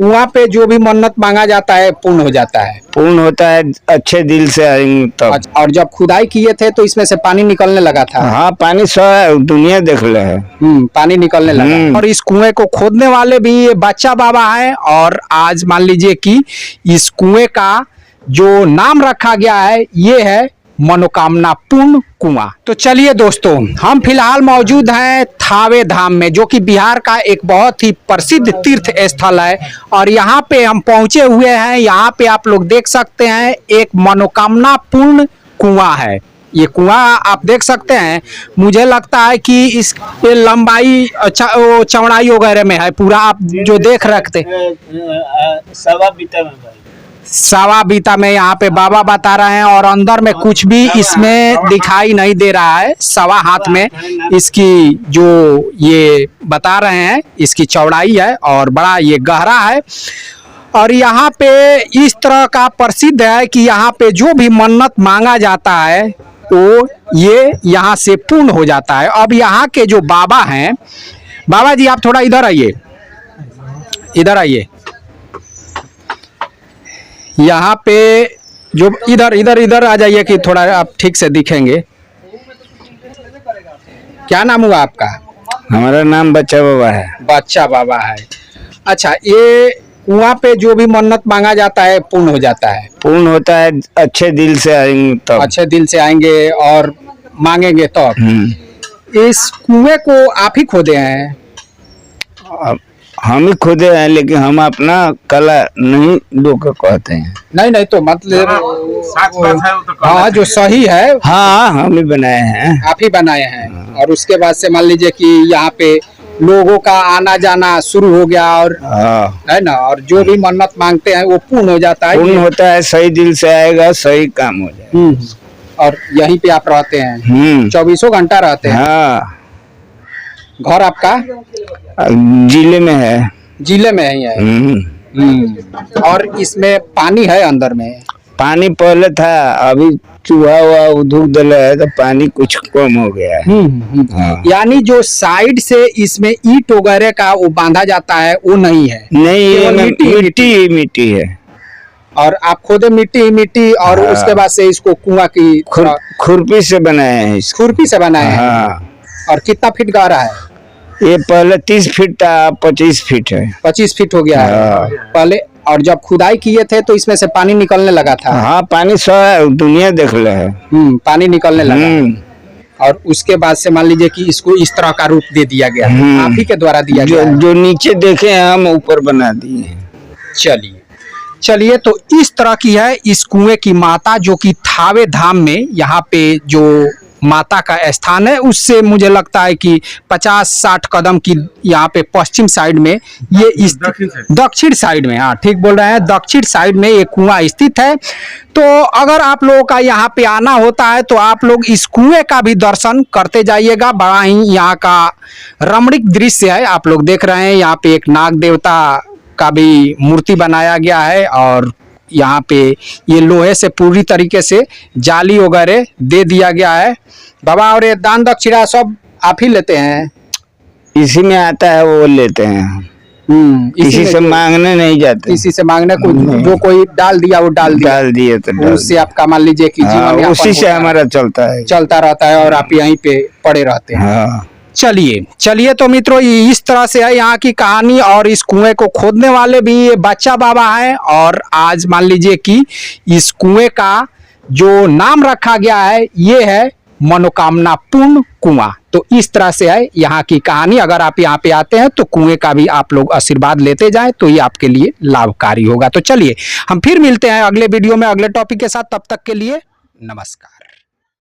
कुआं पे जो भी मन्नत मांगा जाता है पूर्ण हो जाता है। पूर्ण होता है, अच्छे दिल से आएंगे तब। अच्छा, और जब खुदाई किए थे तो इसमें से पानी निकलने लगा था? हाँ, पानी सब दुनिया देख ले है। पानी निकलने लगा। और इस कुएं को खोदने वाले भी ये बच्चा बाबा है। और आज मान लीजिए कि इस कुएं का जो नाम रखा गया है ये है मनोकामना पूर्ण कुआं। तो चलिए दोस्तों, हम फिलहाल मौजूद हैं थावे धाम में, जो कि बिहार का एक बहुत ही प्रसिद्ध तीर्थ स्थल है। और यहाँ पे हम पहुंचे हुए हैं। यहाँ पे आप लोग देख सकते हैं एक मनोकामना पूर्ण कुआं है। ये कुआं आप देख सकते हैं, मुझे लगता है कि इस लंबाई चौड़ाई वगैरह में है पूरा। आप जो देख रखते सवा बीता में यहाँ पे बाबा बता रहे हैं। और अंदर में कुछ भी इसमें दिखाई नहीं दे रहा है। सवा हाथ में इसकी जो ये बता रहे हैं इसकी चौड़ाई है और बड़ा ये गहरा है। और यहाँ पे इस तरह का प्रसिद्ध है कि यहाँ पे जो भी मन्नत मांगा जाता है वो ये यहाँ से पूर्ण हो जाता है। अब यहाँ के जो बाबा हैं, बाबा जी आप थोड़ा इधर आइए, इधर आइए। यहाँ पे जो इधर इधर इधर आ जाइए कि थोड़ा आप ठीक से दिखेंगे। क्या नाम हुआ आपका? हमारा नाम बच्चा बाबा है। बच्चा बाबा है। अच्छा, ये कुआं पे जो भी मन्नत मांगा जाता है पूर्ण हो जाता है? पूर्ण होता है, अच्छे दिल से आएंगे तब। अच्छे दिल से आएंगे और मांगेंगे तो। इस कुएं को आप ही खोदे हैं? हम ही खुदे हैं, लेकिन हम अपना कला नहीं लोग कहते हैं। नहीं तो मतलब हाँ जो सही है हाँ, हम ही बनाए हैं। आप ही बनाए हैं। और उसके बाद से मान लीजिए कि यहाँ पे लोगों का आना जाना शुरू हो गया और है ना। और जो भी मन्नत मांगते हैं वो पूर्ण हो जाता है। पूर्ण होता है, सही दिल से आएगा, सही काम हो जाएगा। और यहीं पे आप रहते हैं? 24 घंटा रहते हैं? हाँ। घर आपका जिले में है? जिले में ही है। और इसमें पानी है अंदर में? पानी पहले था, अभी चूहा हुआ उधुक दल है तो पानी कुछ कम हो गया है। हाँ। यानी जो साइड से इसमें ईंट वगैरह का वो बांधा जाता है वो नहीं है? नहीं, मिट्टी है। और आप खोदे मिट्टी और हाँ। उसके बाद से इसको कुआं की खुरपी से बनाए हैं। खुरपी से बनाए हैं। हाँ। और कितना फीट गहरा है? ये पहले 30 फीट था, 25 फीट है। 25 फीट हो गया है पहले। और जब खुदाई किए थे तो इसमें से पानी निकलने लगा था? हाँ, पानी सब दुनिया देख ले है। पानी निकलने लगा। और उसके बाद से मान लीजिए कि इसको इस तरह का रूप दे दिया गया, आप ही के द्वारा दिया गया। जो नीचे देखे हैं हम ऊपर बना दिए। चलिए तो इस तरह की है इस कुएं की माता, जो कि थावे धाम में यहाँ पे जो माता का स्थान है उससे मुझे लगता है कि 50-60 कदम की यहाँ पे पश्चिम साइड में ये इस दक्षिण साइड में, हाँ ठीक बोल रहे हैं, दक्षिण साइड में ये कुआं स्थित है। तो अगर आप लोगों का यहाँ पे आना होता है तो आप लोग इस कुएं का भी दर्शन करते जाइएगा। बड़ा ही यहाँ का रमणीक दृश्य है। आप लोग देख रहे हैं यहाँ पे एक नाग देवता का भी मूर्ति बनाया गया है। और यहाँ पे ये लोहे से पूरी तरीके से जाली वगैरह दे दिया गया है। बाबा, और ये दान दक्षिणा सब आप ही लेते हैं? इसी में आता है वो लेते हैं। किसी से मांगने नहीं जाते। किसी से मांगने को जो कोई डाल दिया वो डाल दिए तो उससे आपका मान लीजिए कि जीवन उसी से हमारा चलता रहता है और आप यहीं पे पड़े रहते हैं। चलिए तो मित्रों, इस तरह से है यहाँ की कहानी। और इस कुएं को खोदने वाले भी ये बच्चा बाबा है। और आज मान लीजिए कि इस कुएं का जो नाम रखा गया है ये है मनोकामना पूर्ण कुआं। तो इस तरह से है यहाँ की कहानी। अगर आप यहाँ पे आते हैं तो कुएं का भी आप लोग आशीर्वाद लेते जाएं तो ये आपके लिए लाभकारी होगा। तो चलिए हम फिर मिलते हैं अगले वीडियो में अगले टॉपिक के साथ। तब तक के लिए नमस्कार।